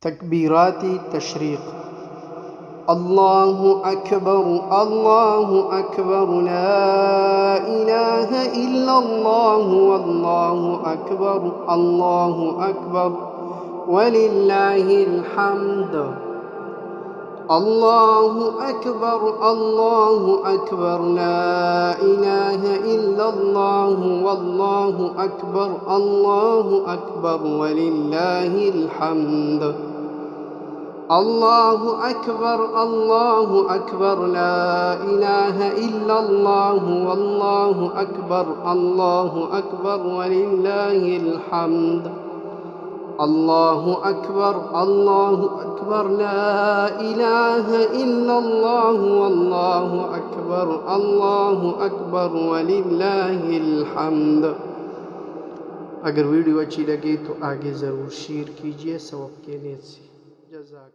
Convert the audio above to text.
تكبيرات تشريق. الله أكبر الله أكبر لا إله إلا الله والله أكبر الله أكبر ولله الحمد. الله أكبر الله أكبر لا إله إلا الله والله أكبر الله أكبر ولله الحمد. الله أكبر الله أكبر لا إله إلا الله والله أكبر الله أكبر ولله الحمد. الله أكبر الله أكبر لا إله إلا الله والله أكبر الله أكبر ولله الحمد. अगर वीडियो अच्छी लगे तो आगे ज़रूर शेयर कीजिए सबके लिए से। जज़ाक।